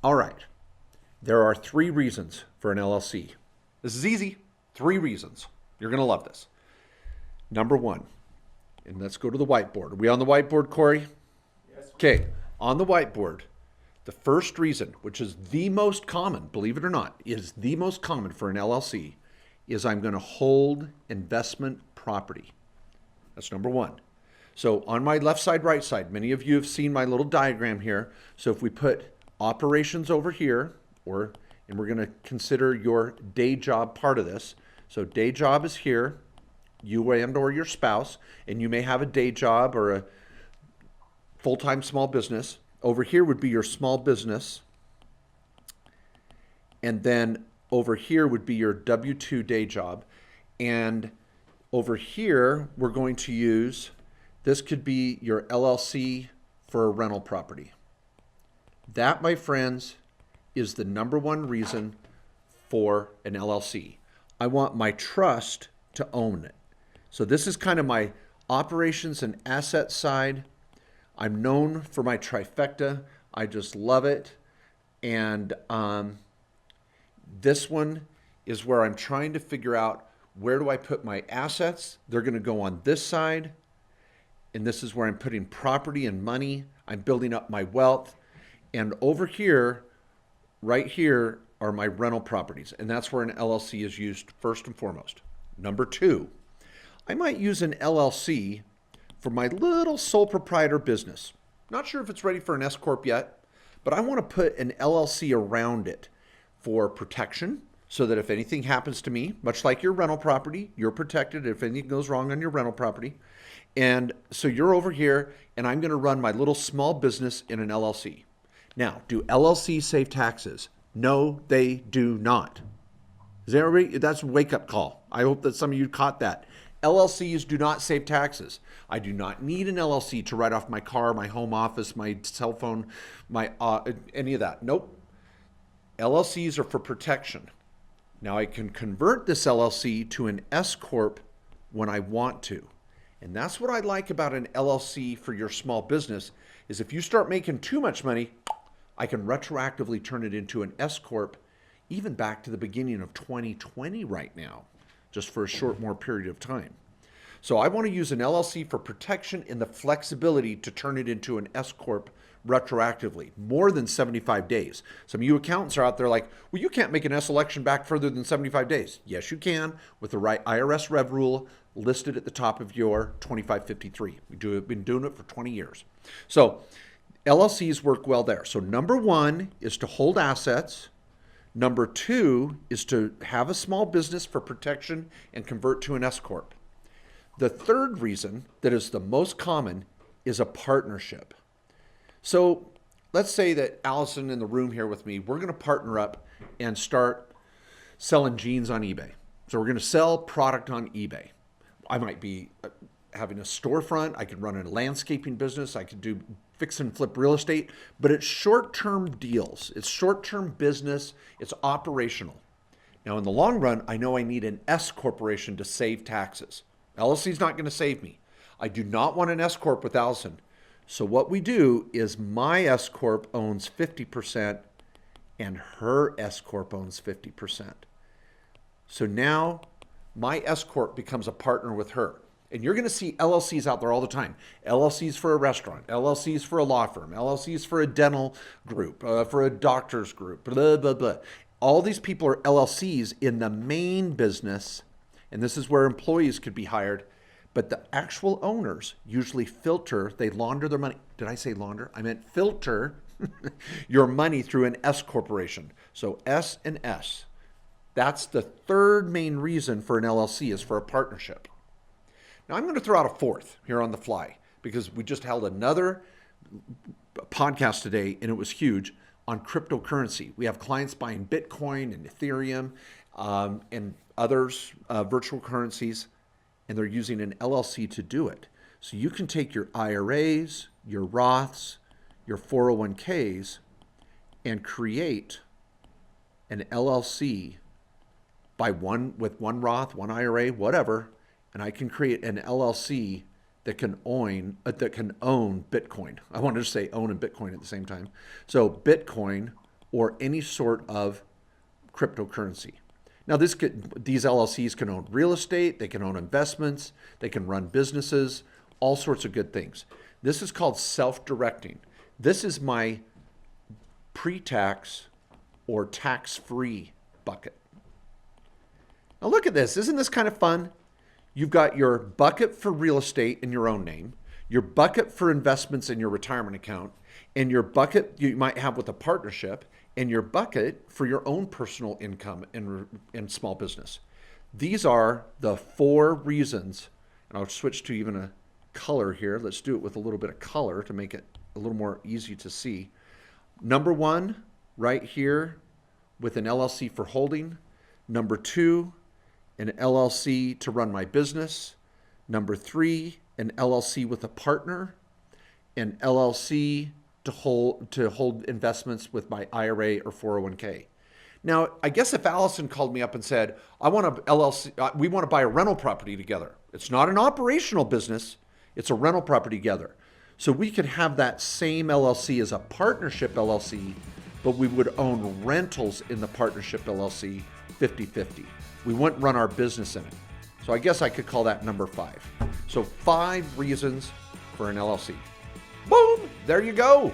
All right. There are three reasons for an LLC. This is easy. Three reasons. You're going to love this. Number one, and let's go to the whiteboard. Are we on the whiteboard, Corey? Yes. Okay. On the whiteboard, the first reason, which is the most common, believe it or not, is the most common for an LLC, is I'm going to hold investment property. That's number one. So on my left side, right side, many of you have seen my little diagram here. So if we put operations over here, and we're going to consider your day job part of this. So day job is here, you and or your spouse, and you may have a day job or a full-time small business. Over here would be your small business. And then over here would be your W-2 day job. And over here, we're going to use, this could be your LLC for a rental property. That, my friends, is the number one reason for an LLC. I want my trust to own it. So this is kind of my operations and asset side. I'm known for my trifecta. I just love it. And this one is where I'm trying to figure out, where do I put my assets? They're going to go on this side. And this is where I'm putting property and money. I'm building up my wealth. And over here, right here, are my rental properties. And that's where an LLC is used first and foremost. Number two, I might use an LLC for my little sole proprietor business. Not sure if it's ready for an S-Corp yet, but I want to put an LLC around it for protection, so that if anything happens to me, much like your rental property, you're protected if anything goes wrong on your rental property. And so you're over here, and I'm going to run my little small business in an LLC. Now, do LLCs save taxes? No, they do not. Is everybody? That's a wake-up call. I hope that some of you caught that. LLCs do not save taxes. I do not need an LLC to write off my car, my home office, my cell phone, my any of that. Nope. LLCs are for protection. Now I can convert this LLC to an S-Corp when I want to. And that's what I like about an LLC for your small business, is if you start making too much money, I can retroactively turn it into an S-Corp, even back to the beginning of 2020 right now, just for a short more period of time. So I want to use an LLC for protection and the flexibility to turn it into an S-Corp retroactively, more than 75 days. Some of you accountants are out there like, well, you can't make an S election back further than 75 days. Yes, you can, with the right IRS Rev rule listed at the top of your 2553. We've been doing it for 20 years. So LLCs work well there. So number one is to hold assets. Number two is to have a small business for protection and convert to an S-Corp. The third reason that is the most common is a partnership. So let's say that Allison in the room here with me, we're going to partner up and start selling jeans on eBay. So we're going to sell product on eBay. I might be having a storefront. I could run a landscaping business. I could do fix and flip real estate, but it's short-term deals. It's short-term business. It's operational. Now, in the long run, I know I need an S corporation to save taxes. LLC is not going to save me. I do not want an S corp with Allison. So what we do is my S corp owns 50% and her S corp owns 50%. So now my S corp becomes a partner with her. And you're going to see LLCs out there all the time. LLCs for a restaurant, LLCs for a law firm, LLCs for a dental group, for a doctor's group, blah, blah, blah. All these people are LLCs in the main business, and this is where employees could be hired, but the actual owners usually filter, they launder their money. Did I say launder? I meant filter your money through an S corporation. So S and S. That's the third main reason for an LLC, is for a partnership. Now, I'm going to throw out a fourth here on the fly, because we just held another podcast today, and it was huge, on cryptocurrency. We have clients buying Bitcoin and Ethereum and others, virtual currencies, and they're using an LLC to do it. So you can take your IRAs, your Roths, your 401ks, and create an LLC with one Roth, one IRA, whatever, and I can create an LLC that can own Bitcoin. I wanted to say own and Bitcoin at the same time. So Bitcoin or any sort of cryptocurrency. Now, these LLCs can own real estate, they can own investments, they can run businesses, all sorts of good things. This is called self-directing. This is my pre-tax or tax-free bucket. Now look at this. Isn't this kind of fun? You've got your bucket for real estate in your own name, your bucket for investments in your retirement account, and your bucket you might have with a partnership, and your bucket for your own personal income and small business. These are the 4 reasons, and I'll switch to even a color here. Let's do it with a little bit of color to make it a little more easy to see. Number 1, right here with an LLC for holding. Number 2, an LLC to run my business. Number 3, an LLC with a partner. An LLC to hold investments with my IRA or 401k. Now, I guess if Allison called me up and said, I want a LLC, we want to buy a rental property together. It's not an operational business, it's a rental property together. So we could have that same LLC as a partnership LLC, but we would own rentals in the partnership LLC 50-50. We wouldn't run our business in it. So I guess I could call that number 5. So 5 reasons for an LLC. Boom, there you go.